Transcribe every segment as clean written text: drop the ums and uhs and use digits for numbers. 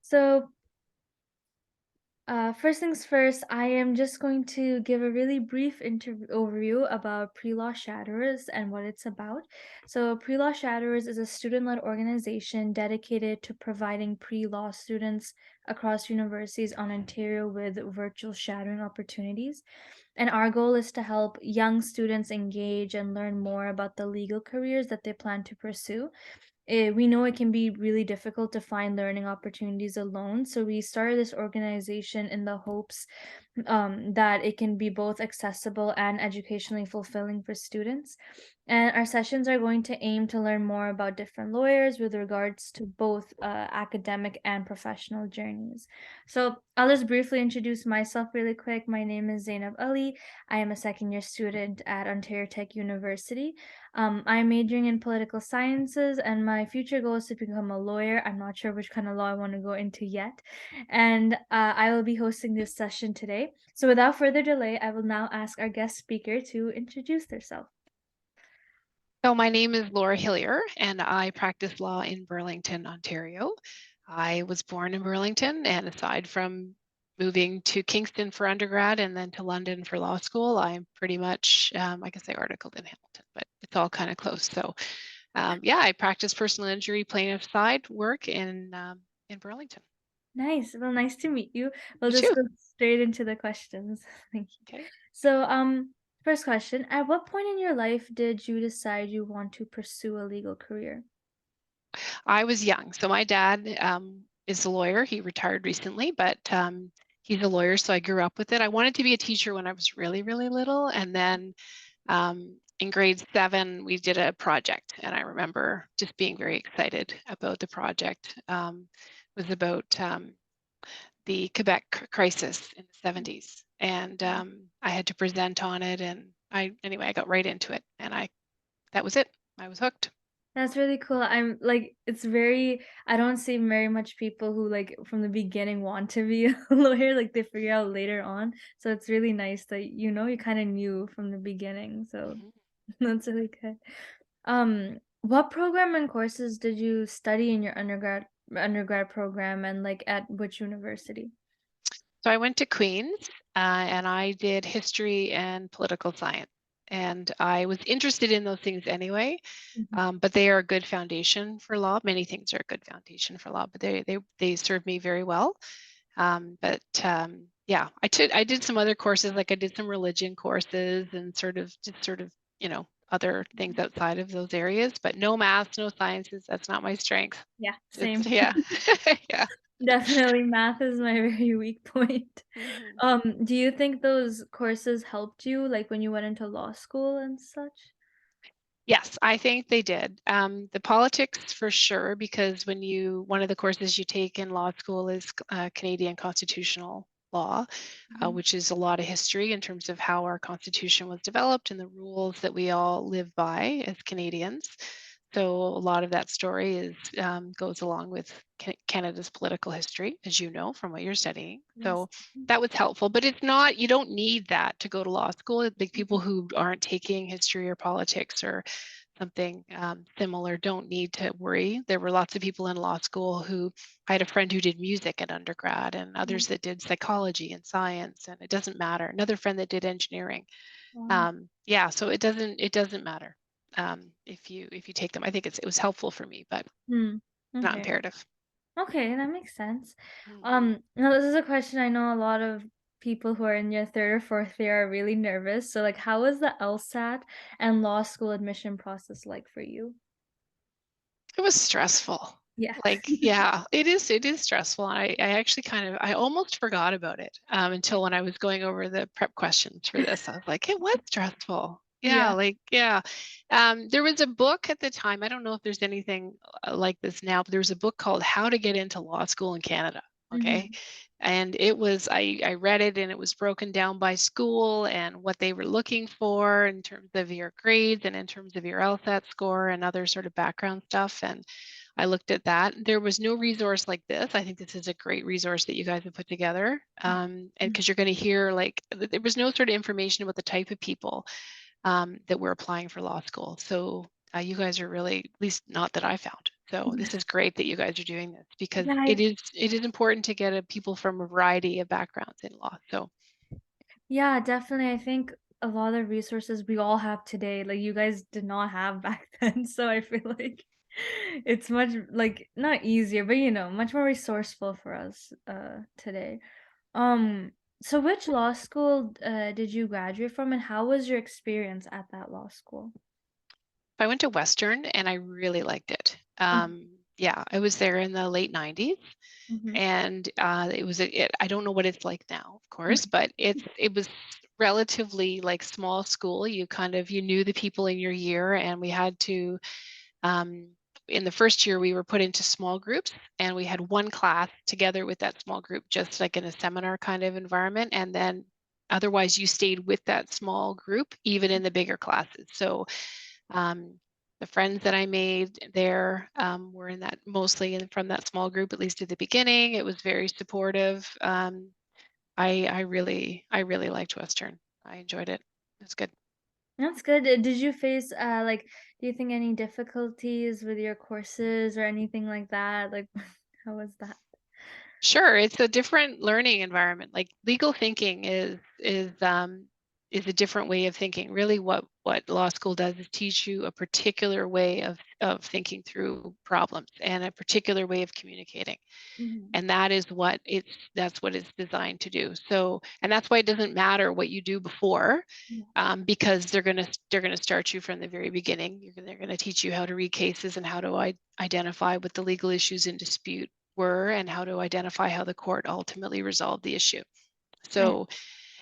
So, first things first, I am just going to give a really brief overview about Pre-Law Shatterers and what it's about. So, Pre-Law Shatterers is a student-led organization dedicated to providing pre-law students across universities on Ontario with virtual shadowing opportunities. And our goal is to help young students engage and learn more about the legal careers that they plan to pursue. We know it can be really difficult to find learning opportunities alone. So we started this organization in the hopes that it can be both accessible and educationally fulfilling for students. And our sessions are going to aim to learn more about different lawyers with regards to both academic and professional journeys. So I'll just briefly introduce myself really quick. My name is Zainab Ali. I am a second year student at Ontario Tech University. I'm majoring in political sciences, and my future goal is to become a lawyer. I'm not sure which kind of law I want to go into yet. And I will be hosting this session today. So, without further delay, I will now ask our guest speaker to introduce herself. So my name is Laura Hillyer, and I practice law in Burlington, Ontario. I was born in Burlington, and aside from moving to Kingston for undergrad and then to London for law school, I'm pretty much, I guess I articled in Hamilton, but it's all kind of close. So yeah, I practice personal injury plaintiff side work in Burlington. Nice. Well, nice to meet you. We'll You just too. go straight into the questions. Thank you. Okay. So, first question: at what point in your life did you decide you want to pursue a legal career? I was young. So my dad is a lawyer. He retired recently, but he's a lawyer. So I grew up with it. I wanted to be a teacher when I was really, really little. And then in grade 7, we did a project. And I remember just being very excited about the project. It was about the Quebec crisis in the 70s. And I had to present on it. And anyway, I got right into it. And that was it. I was hooked. That's really cool. I'm like, I don't see very much people who like from the beginning want to be a lawyer, like they figure out later on. So it's really nice that you kind of knew from the beginning. So Mhm. that's really good. What program and courses did you study in your undergrad program and like at which university? So I went to Queen's and I did history and political science. And I was interested in those things anyway, Mhm. but they are a good foundation for law. Many things are a good foundation for law, but they served me very well. But yeah, I did some other courses, like I did some religion courses and sort of other things outside of those areas. But no math, no sciences. That's not my strength. Yeah, It's same. yeah, yeah. Definitely math is my very weak point. Mhm. Do you think those courses helped you, like, when you went into law school and such? Yes, I think they did. The politics for sure, because one of the courses you take in law school is Canadian constitutional law, Mhm. which is a lot of history in terms of how our constitution was developed and the rules that we all live by as Canadians. So a lot of that story goes along with Canada's political history, as you know from what you're studying. Yes. So that was helpful, but it's not. You don't need that to go to law school. Like people Mhm. who aren't taking history or politics or something similar don't need to worry. There were lots of people in law school who I had a friend who did music at undergrad and Mhm. others that did psychology and science, and it doesn't matter. Another friend that did engineering. Wow. Yeah, so it doesn't matter if you take them. I think it was helpful for me, but Hmm. not Okay. imperative. Okay, that makes sense. Mhm. Now this is a question I know a lot of people who are in your third or fourth year are really nervous. So, like, how was the LSAT and law school admission process like for you? It was stressful. Yeah. Like, yeah, it is stressful. I actually I almost forgot about it until when I was going over the prep questions for this. I was like, it was stressful. Yeah, Yeah. like, yeah. There was a book at the time. I don't know if there's anything like this now, but there was a book called How to Get into Law School in Canada. Okay. Mhm. And I read it and it was broken down by school and what they were looking for in terms of your grades and in terms of your LSAT score and other sort of background stuff. And I looked at that. There was no resource like this. I think this is a great resource that you guys have put together. And Mm. because you're going to hear there was no sort of information about the type of people that were applying for law school. So you guys are really, at least not that I found, So this is great that you guys are doing this because Yeah, it is important to get people from a variety of backgrounds in law. So yeah, definitely. I think a lot of the resources we all have today, like you guys did not have back then. So I feel like it's much like not easier, but much more resourceful for us today. Um, so which law school did you graduate from and how was your experience at that law school? I went to Western and I really liked it. Yeah, I was there in the late 90s Mm-hmm. and I don't know what it's like now, of course, but it was relatively like small school. You knew the people in your year and we had to um, in the first year we were put into small groups and we had one class together with that small group just like in a seminar kind of environment and then otherwise you stayed with that small group even in the bigger classes. So um, the friends that I made there were in that mostly from that small group, at least at the beginning. It was very supportive. I really liked Western. I enjoyed it. It's good. That's good. Did you face like do you think any difficulties with your courses or anything like that? Like how was that? Sure, it's a different learning environment. Like legal thinking is a different way of thinking. Really, what law school does is teach you a particular way of thinking through problems and a particular way of communicating. Mhm. And that's what it's designed to do. So and that's why it doesn't matter what you do before, Yeah. because they're gonna start you from the very beginning. They're gonna teach you how to read cases and how to identify what the legal issues in dispute were and how to identify how the court ultimately resolved the issue. I So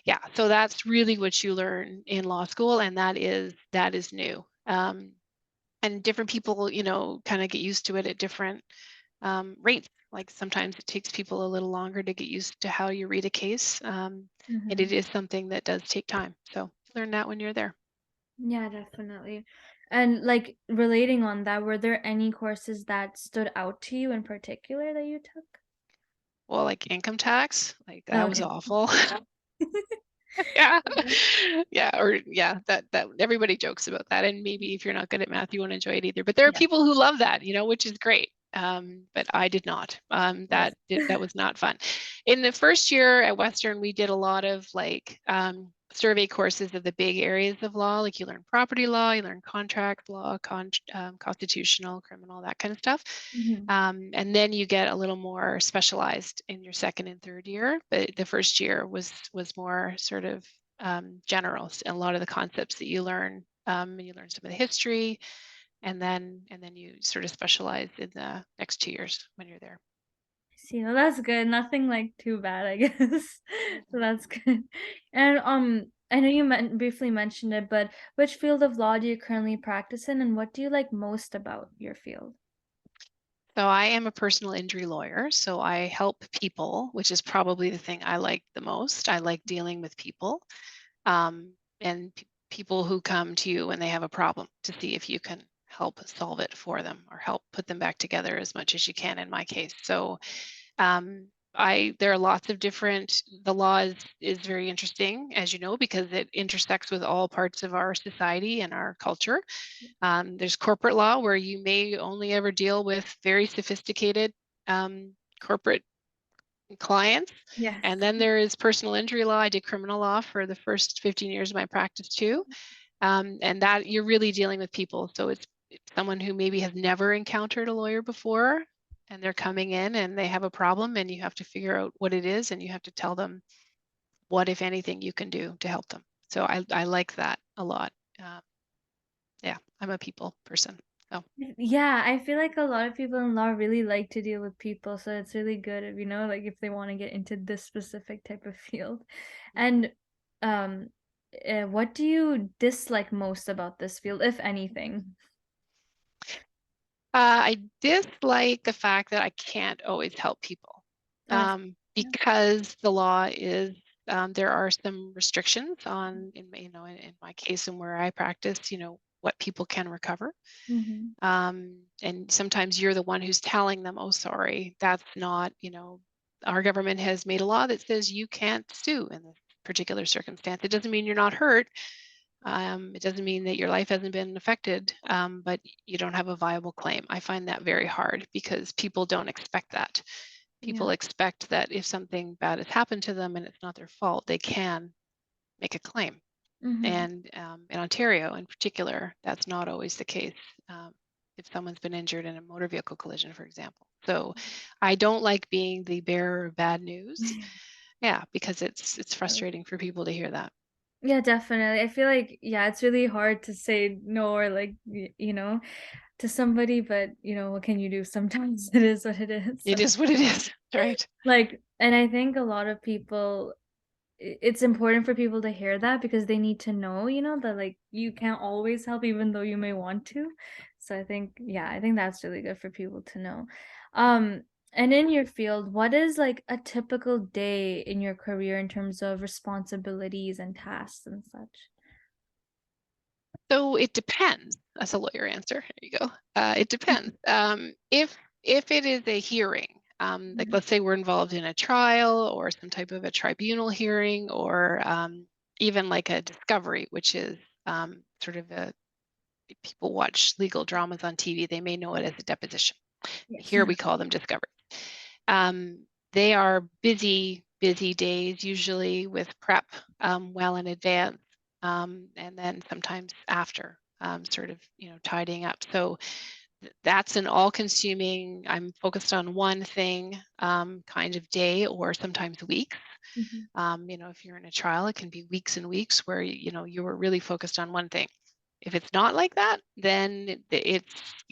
yeah, so that's really what you learn in law school, and that is new. And different people, kind of get used to it at different rates. Like sometimes it takes people a little longer to get used to how you read a case, and Mhm. it is something that does take time. So learn that when you're there. Yeah, definitely. And like relating on that, were there any courses that stood out to you in particular that you took? Well, like income tax, like that was Okay. awful. Yeah. Yeah. Yeah, or yeah, that everybody jokes about that, and maybe if you're not good at math, you won't enjoy it either, but there are Yeah. people who love that, which is great, but I did not. Yes. That was not fun. In the first year at Western, we did a lot of, like, survey courses of the big areas of law, like you learn property law, you learn contract law, constitutional, criminal, that kind of stuff. Mhm. And then you get a little more specialized in your second and third year. But the first year was more sort of general. A lot of the concepts that you learn, and you learn some of the history, and then you sort of specialize in the next 2 years when you're there. See, well, that's good. Nothing like too bad, I guess. So Mhm. that's good. And I know you briefly mentioned it, but which field of law do you currently practice in, and what do you like most about your field? So I am a personal injury lawyer. So I help people, which is probably the thing I like the most. I like dealing with people, and people who come to you when they have a problem to see if you can help solve it for them or help put them back together as much as you can in my case. So I there are lots of different the law is very interesting, as you know, because it intersects with all parts of our society and our culture. There's corporate law where you may only ever deal with very sophisticated corporate clients. And Yes. then there is personal injury law. I did criminal law for the first 15 years of my practice too. And that you're really dealing with people. So it's someone who maybe has never encountered a lawyer before and they're coming in and they have a problem and you have to figure out what it is and you have to tell them what, if anything, you can do to help them. So I like that a lot. Uh, yeah, I'm a people person. So Yeah, I feel like a lot of people in law really like to deal with people, so it's really good if like if they want to get into this specific type of field. mhm. And um what do you dislike most about this field, if anything? I dislike the fact that I can't always help people, Oh, I see. Yeah. because the law is there are some restrictions on in my case and where I practice, what people can recover. Mhm. And sometimes you're the one who's telling them, oh, sorry, that's not, our government has made a law that says you can't sue in this particular circumstance. It doesn't mean you're not hurt, It doesn't mean that your life hasn't been affected, but you don't have a viable claim. I find that very hard because people don't expect that. Yeah. People expect that if something bad has happened to them and it's not their fault, they can make a claim. Mhm. And in Ontario, in particular, that's not always the case. Um, if someone's been injured in a motor vehicle collision, for example. So I don't like being the bearer of bad news. Yeah, because it's frustrating for people to hear that. Yeah, definitely. I feel like, yeah, it's really hard to say no or like, to somebody, but what can you do? Sometimes it is what it is. It So, is what it is, right? and I think a lot of people, it's important for people to hear that because they need to know, that like you can't always help even though you may want to. So I think, yeah, I think that's really good for people to know. Um, and in your field, what is like a typical day in your career in terms of responsibilities and tasks and such? So it depends. That's a lawyer answer. There you go. It depends. If it is a hearing, like Mhm. let's say we're involved in a trial or some type of a tribunal hearing, or even like a discovery, which is sort of a people watch legal dramas on TV. They may know it as a deposition. Yes. Here we call them discovery. They are busy, busy days, usually with prep well in advance, and then sometimes after, sort of, tidying up. So that's an all-consuming, I'm focused on one thing kind of day, or sometimes weeks. Mhm. If you're in a trial, it can be weeks and weeks where you were really focused on one thing. If it's not like that, then it's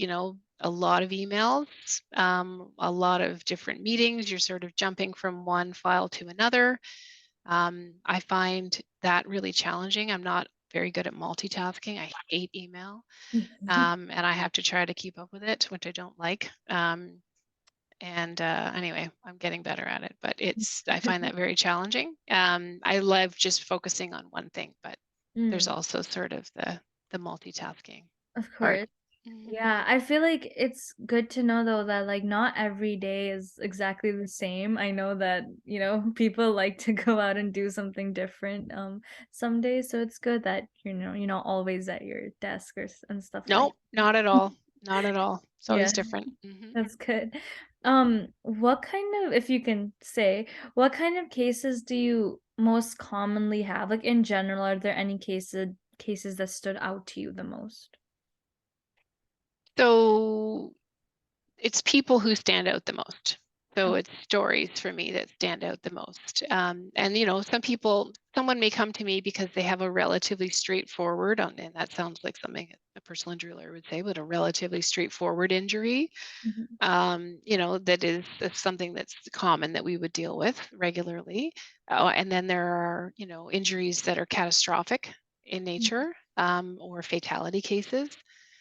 a lot of emails, a lot of different meetings. You're sort of jumping from one file to another. I find that really challenging. I'm not very good at multitasking. I hate email, and I have to try to keep up with it, which I don't like. And anyway, I'm getting better at it, but I find that very challenging. I love just focusing on one thing, but there's Mm, also sort of the multitasking of part. course. Mhm. Yeah, I feel like it's good to know though that like not every day is exactly the same. I know that, people like to go out and do something different some days, so it's good that you're not always at your desk and stuff like. No, not at all. Not at all. It's Yeah, always different. Hmm. that's good. What kind of, if you can say, what kind of cases do you most commonly have? Like in general, are there any cases that stood out to you the most? So it's people who stand out the most. So Oh. it's stories for me that stand out the most. And someone may come to me because they have a relatively straightforward, and that sounds like something a personal injury lawyer would say, but a relatively straightforward injury. Mhm. That's something that's common that we would deal with regularly. And then there are, injuries that are catastrophic in Mhm. nature, or fatality cases.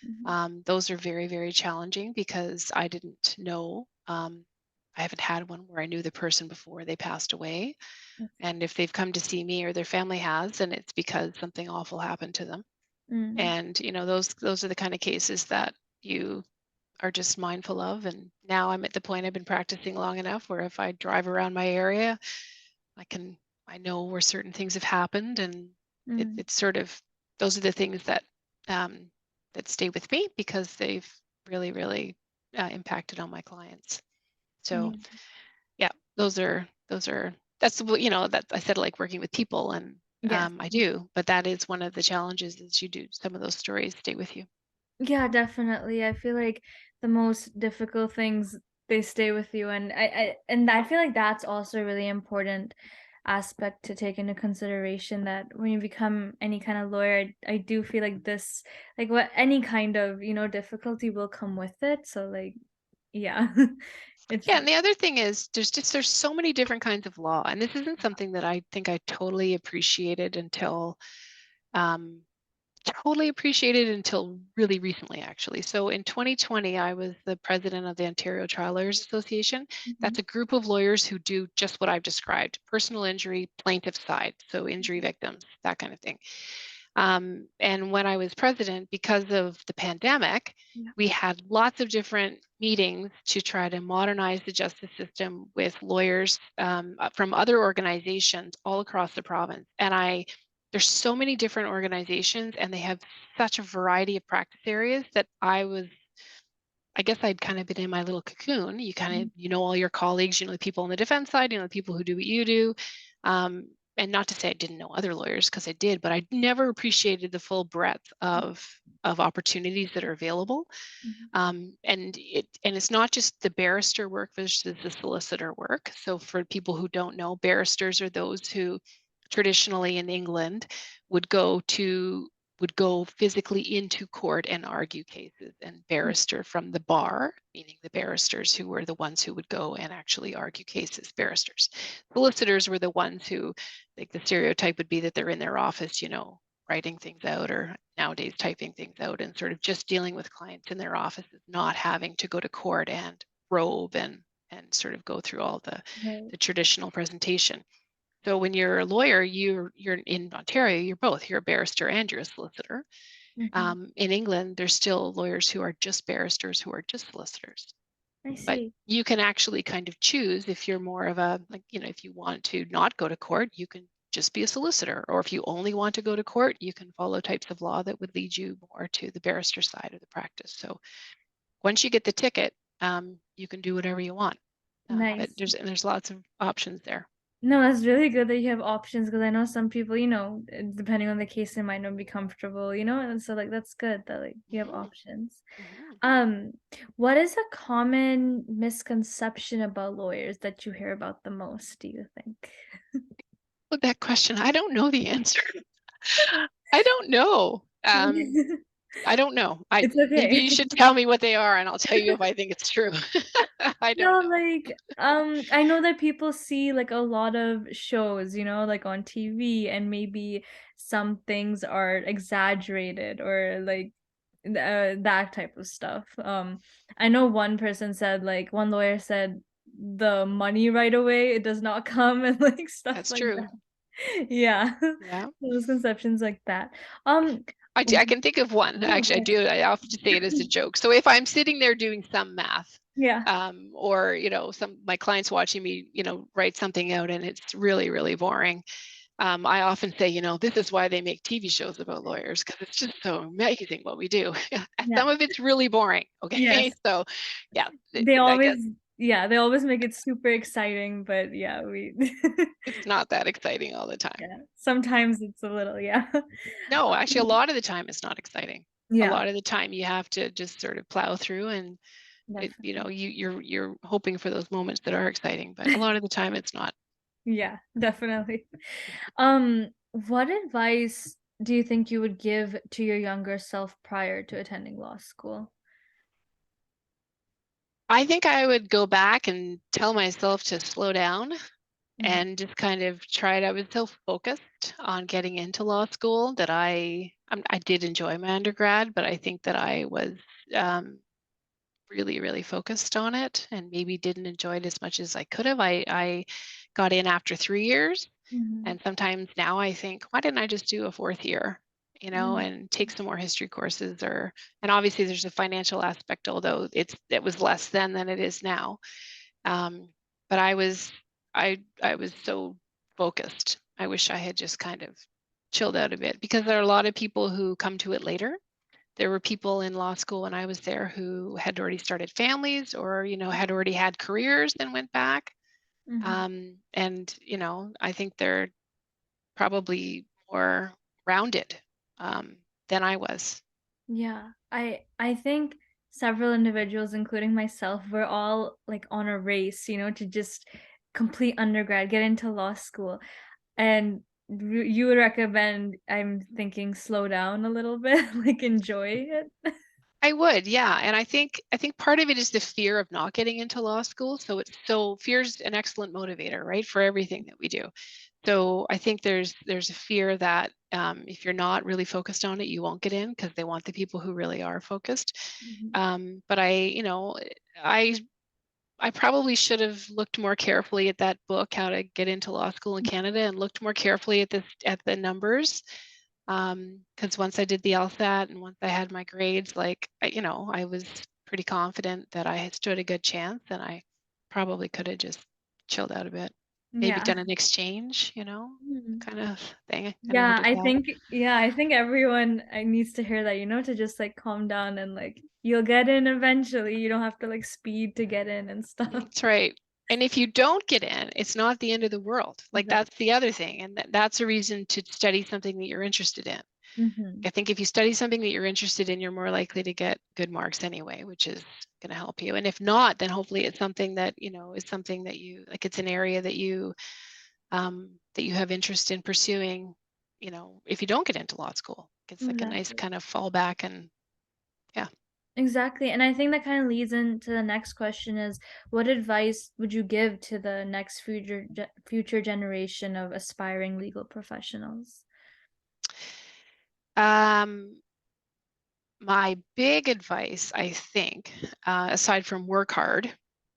Mhm. Those are very, very challenging because I didn't know. I haven't had one where I knew the person before they passed away. Okay. And if they've come to see me or their family has, then it's because something awful happened to them. Mm. And those are the kind of cases that you are just mindful of. And now I'm at the point, I've been practicing long enough where if I drive around my area, I can I know where certain things have happened, and Mm. it's sort of those are the things um, that stay with me because they've really, really impacted on my clients. So Yeah. yeah, those are that I said, I like working with people, and Yes. I do, but that is one of the challenges, is you do some of those stories stay with you. Yeah, definitely. I feel like the most difficult things, they stay with you, and I feel like that's also a really important aspect to take into consideration, that when you become any kind of lawyer, I do feel like this, like what any kind of, difficulty will come with it. So like, yeah. It's Yeah, and the other thing is there's so many different kinds of law, and this isn't something that I think I um, totally appreciated until really recently, actually. So in 2020, I was the president of the Ontario Trial Lawyers Association. Mhm. That's a group of lawyers who do just what I've described: personal injury, plaintiff side, so injury victims, that kind of thing. And when I was president, because of the pandemic, Yeah. we had lots of different meetings to try to modernize the justice system with lawyers from other organizations all across the province. And I there's so many different organizations and they have such a variety of practice areas that I guess I'd kind of been in my little cocoon. You kind of, Mhm, you know, all your colleagues, you know, the people on the defense side, you know, the people who do what you do. And not to say I didn't know other lawyers because I did, but I never appreciated the full breadth of opportunities that are available. mhm, And it's not just the barrister work versus the solicitor work. So for people who don't know, barristers are those who traditionally in England would go to would go physically into court and argue cases, and mhm, barrister from the bar, meaning the barristers who were the ones who would go and actually argue cases, barristers. Solicitors were the ones who, like the stereotype would be that they're in their office, you know, writing things out or nowadays typing things out and sort of just dealing with clients in their offices, not having to go to court and robe and sort of go through all right, the traditional presentation. So when you're a lawyer, you're in Ontario, you're both. You're a barrister and you're a solicitor. mhm. In England, there's still lawyers who are just barristers, who are just solicitors. I But see. you can actually kind of choose if you're more of a, like, you know, if you want to not go to court, you can just be a solicitor. Or if you only want to go to court, you can follow types of law that would lead you more to the barrister side of the practice. So once you get the ticket, you can do whatever you want. But Nice. there's lots of options there. No, that's really good that you have options because I know some people, depending on the case, they might not be comfortable, and so like that's good that like you have hmm options. hmm Um, what is a common misconception about lawyers that you hear about the most, do you think? With that question, I don't know the answer. I don't know. I don't know. I It's maybe okay. you should tell me what they are, and I'll tell you if I think it's true. I don't No, know. like, I know that people see like a lot of shows, like on TV, and maybe some things are exaggerated or like that type of stuff. I know one person said, like, one lawyer said the money right away, it does not come and like stuff That's like true. that. Yeah. Yeah. Misconceptions like that. Um, I can think of one. yeah, Actually, I do. I often say it as a joke. So if I'm sitting there doing some math, yeah, or you know, some my clients watching me, you know, write something out, and it's really, really boring. I often say, you know, this is why they make TV shows about lawyers because it's just so amazing what we do. yeah, Some of it's really boring. Okay, yes. so yeah, They I guess always Yeah, they always make it super exciting, but yeah, we it's not that exciting all the time. yeah, sometimes it's a little, yeah. No, actually, a lot of the time it's not exciting. A Yeah, lot of the time you have to just sort of plow through, and you know, definitely. you're hoping for those moments that are exciting, but a lot of the time it's not. Yeah, definitely. What advice do you think you would give to your younger self prior to attending law school? I think I would go back and tell myself to slow down Mhm, and just kind of try it. I was so focused on getting into law school that I did enjoy my undergrad, but I think that I was um, really, really focused on it and maybe didn't enjoy it as much as I could have. I got in after 3 years, mhm, and sometimes now I think, why didn't I just do a fourth year, you know, mm, and take some more history courses? Or, and obviously there's a financial aspect, although it was less then than it is now. Um, but I was so focused. I wish I had just kind of chilled out a bit because there are a lot of people who come to it later. There were people in law school when I was there who had already started families or, you know, had already had careers and went back. mhm. And, you know, I think they're probably more rounded than I was. Yeah, I think several individuals, including myself, were all like on a race, to just complete undergrad, get into law school. And you would recommend, I'm thinking, slow down a little bit, like enjoy it? I would, yeah. And I think part of it is the fear of not getting into law school. So fear's an excellent motivator, right, for everything that we do. So I think there's a fear that if you're not really focused on it, you won't get in because they want the people who really are focused. Mhm, But you know, I I probably should have looked more carefully at that book, How to Get into Law School in Canada, and looked more carefully at the numbers. Because once I did the LSAT and once I had my grades, like you know, I was pretty confident that I had stood a good chance, and I probably could have just chilled out a bit. maybe Yeah. done an exchange, Mhm. kind of thing. I never Yeah, did I that. think yeah, I think everyone, needs to hear that, to just, like, calm down and, like, you'll get in eventually, you don't have to, like, speed to get in and stuff. That's right. And if you don't get in, it's not the end of the world. Like Exactly. that's the other thing. And that's a reason to study something that you're interested in. Mhm. I think if you study something that you're interested in, you're more likely to get good marks anyway, which is going to help you. And if not, then hopefully it's something that, is something that you like, it's an area that you have interest in pursuing, if you don't get into law school. It's like a nice Exactly. kind of fallback and yeah. Exactly, and I think that kinda leads into the next question is, what advice would you give to the next future generation of aspiring legal professionals? Um, my big advice, I think, aside from work hard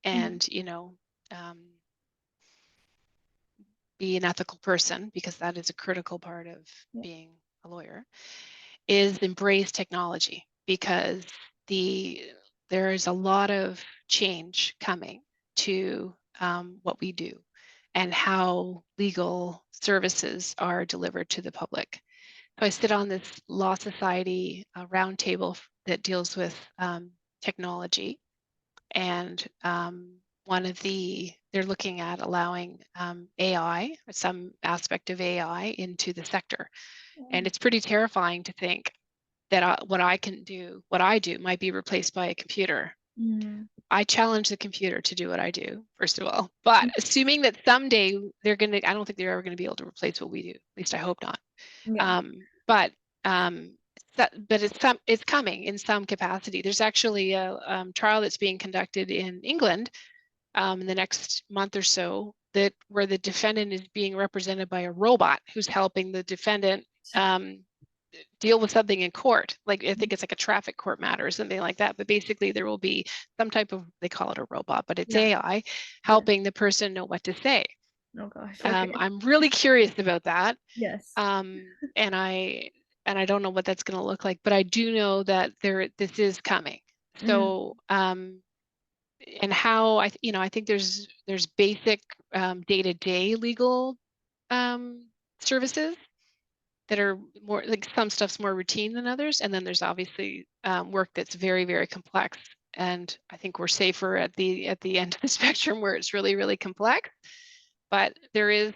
Mhm. and, um, be an ethical person, because that is a critical part of Yeah. being a lawyer, is embrace technology because the there is a lot of change coming to what we do and how legal services are delivered to the public. So I sit on this Law Society roundtable that deals with technology, and one of they're looking at allowing AI, some aspect of AI, into the sector, and Oh. it's pretty terrifying to think that what I do, might be replaced by a computer. Mm. I challenge the computer to do what I do, first of all. But assuming that someday I don't think they're ever going to be able to replace what we do. At least I hope not. Yeah. But but it's coming in some capacity. There's actually a trial that's being conducted in England in the next month or so that where the defendant is being represented by a robot who's helping the defendant um, deal with something in court. Like I think it's like a traffic court matter or something like that. But basically, there will be some type of, they call it a robot, but it's Yeah. AI Yeah. helping the person know what to say. Oh gosh, okay. I'm really curious about that, Yes. um, and I don't know what that's going to look like, but I do know that this is coming. Mm. So and how I think there's basic day-to-day legal services that are more like some stuff's more routine than others, and then there's obviously work that's very, very complex. And I think we're safer at the end of the spectrum where it's really, really complex. But there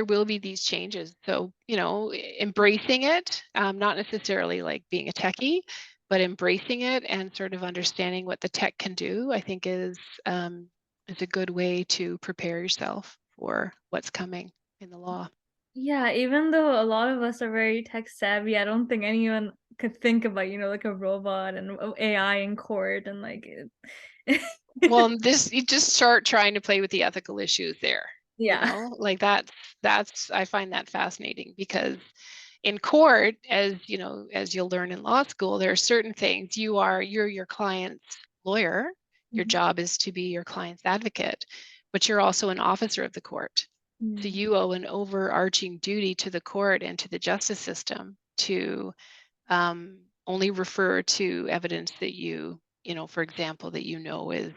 will be these changes. So embracing it, not necessarily like being a techie, but embracing it and sort of understanding what the tech can do, I think is a good way to prepare yourself for what's coming in the law. Yeah, even though a lot of us are very tech savvy, I don't think anyone could think about, like a robot and AI in court and like Well, this you just start trying to play with the ethical issues there. Yeah. Like that's I find that fascinating because in court, as you'll learn in law school, there are certain things you're your client's lawyer. Your Mhm. job is to be your client's advocate, but you're also an officer of the court. So Mm. you owe an overarching duty to the court and to the justice system to only refer to evidence that for example, that is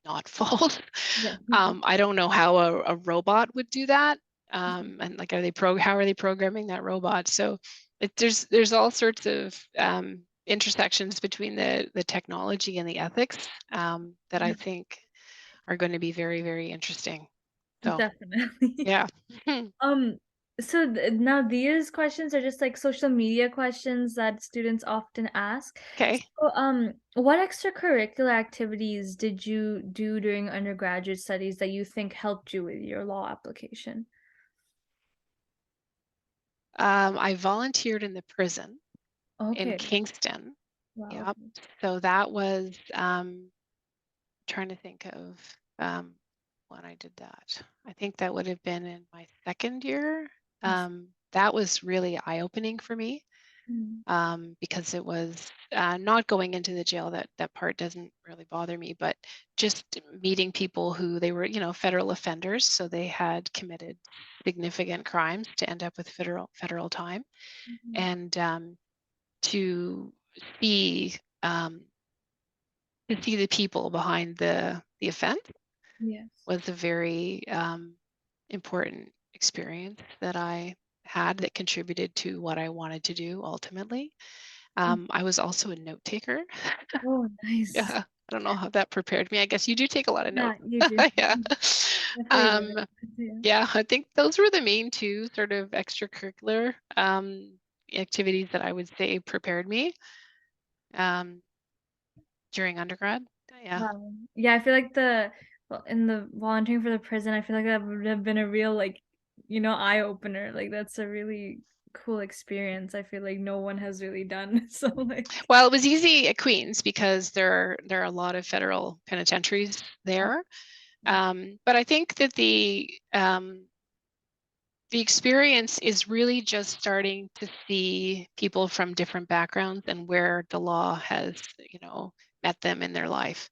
not false. Yeah. I don't know how a robot would do that. And like, how are they programming that robot? So there's all sorts of intersections between the technology and the ethics that I think are going to be very, very interesting. So Definitely. yeah. Um, so now these questions are just like social media questions that students often ask. Okay. So, what extracurricular activities did you do during undergraduate studies that you think helped you with your law application? I volunteered in the prison in Okay. Kingston. Wow. Yep. So that was trying to think of when I did that. I think that would have been in my second year. That was really eye-opening for me Mm. because it was not going into the jail. That part doesn't really bother me, but just meeting people who they were, federal offenders, so they had committed significant crimes to end up with federal time, Mhm. and to see um, to see the people behind the offense Yes. was a very important experience that I had that contributed to what I wanted to do ultimately. Mm. I was also a note taker. Oh, nice. Yeah, I don't know how that prepared me. I guess you do take a lot of Yeah, notes. you do. Yeah. Definitely Um, would. Yeah. yeah, I think those were the main two sort of extracurricular activities that I would say prepared me um, during undergrad. Yeah. Wow. Yeah, I feel like in the volunteering for the prison, I feel like that would have been a real, like, eye opener. Like, that's a really cool experience. I feel like no one has really done. So, like, Well, it was easy at Queens because there are a lot of federal penitentiaries oh, there. But I think that the experience is really just starting to see people from different backgrounds and where the law has, met them in their life.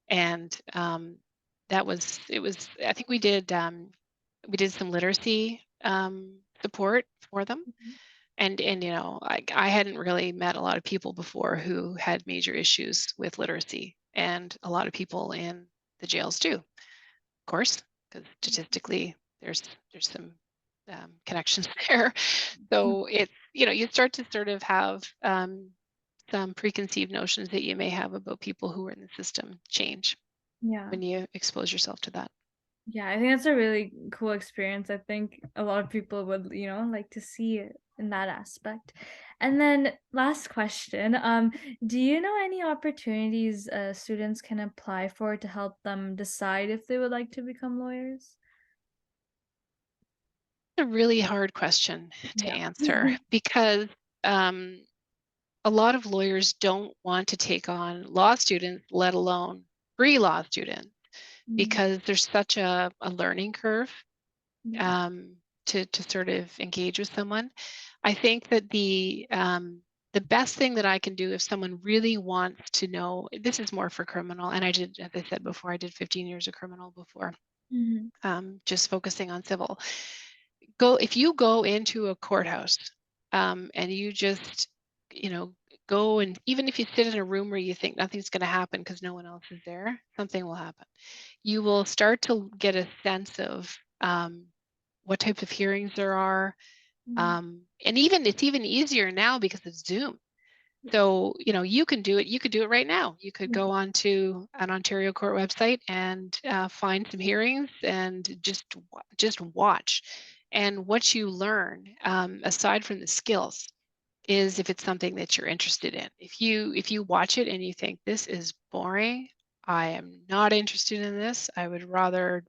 And that was it was I think we did some literacy support for them. mhm. And I hadn't really met a lot of people before who had major issues with literacy, and a lot of people in the jails too, of course, because statistically there's some connections there. So it's you start to sort of have some preconceived notions that you may have about people who are in the system change Yeah. when you expose yourself to that. Yeah, I think that's a really cool experience. I think a lot of people would, like to see it in that aspect. And then last question, do you know any opportunities students can apply for to help them decide if they would like to become lawyers? A really hard question to Yeah. answer because um, a lot of lawyers don't want to take on law students, let alone pre-law students, Mm, because there's such a learning curve yeah. um, to sort of engage with someone. I think that the best thing that I can do if someone really wants to know, this is more for criminal, and I did, as I said before, I did 15 years of criminal before, Mhm. just focusing on civil. Go if you go into a courthouse and you just, you know, go, and even if you sit in a room where you think nothing's going to happen because no one else is there, something will happen. You will start to get a sense of what types of hearings there are. Mm, And even it's even easier now because of Zoom. yeah. So, you can do it. You could do it right now. You could Yeah. go onto an Ontario court website and find some hearings and just watch. And what you learn, aside from the skills, is if it's something that you're interested in. If you watch it and you think this is boring, I am not interested in this. I would rather,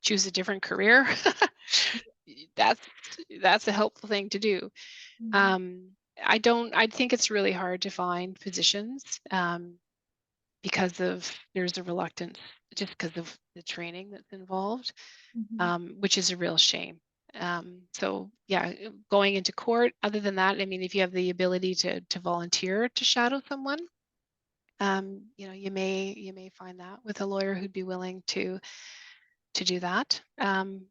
choose a different career. that's that's a helpful thing to do. Mhm. um, I think it's really hard to find positions because of there's a reluctance just because of the training that's involved, Mhm. which is a real shame. So yeah, going into court, other than that, I mean, if you have the ability to volunteer to shadow someone, you may find that with a lawyer who'd be willing to do that. And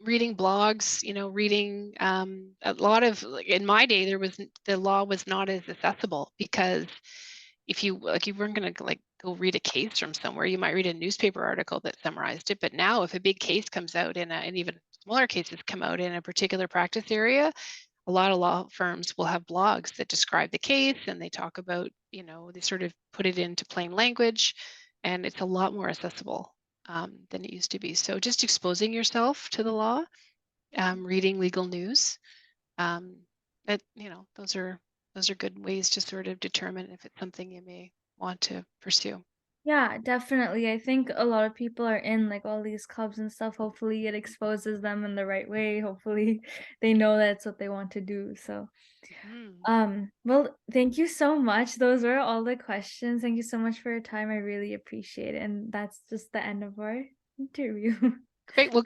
reading blogs, reading a lot of, like, in my day, the law was not as accessible because if you like you weren't going to like go read a case from somewhere. You might read a newspaper article that summarized it. But now if a big case comes out and even smaller cases come out in a particular practice area, a lot of law firms will have blogs that describe the case, and they talk about, they sort of put it into plain language, and it's a lot more accessible than it used to be. So just exposing yourself to the law, reading legal news, um, those are good ways to sort of determine if it's something you may want to pursue. Yeah, definitely. I think a lot of people are in like all these clubs and stuff. Hopefully, it exposes them in the right way. Hopefully, they know that's what they want to do. So, Mhm. well, thank you so much. Those were all the questions. Thank you so much for your time. I really appreciate it. And that's just the end of our interview. Great. Well,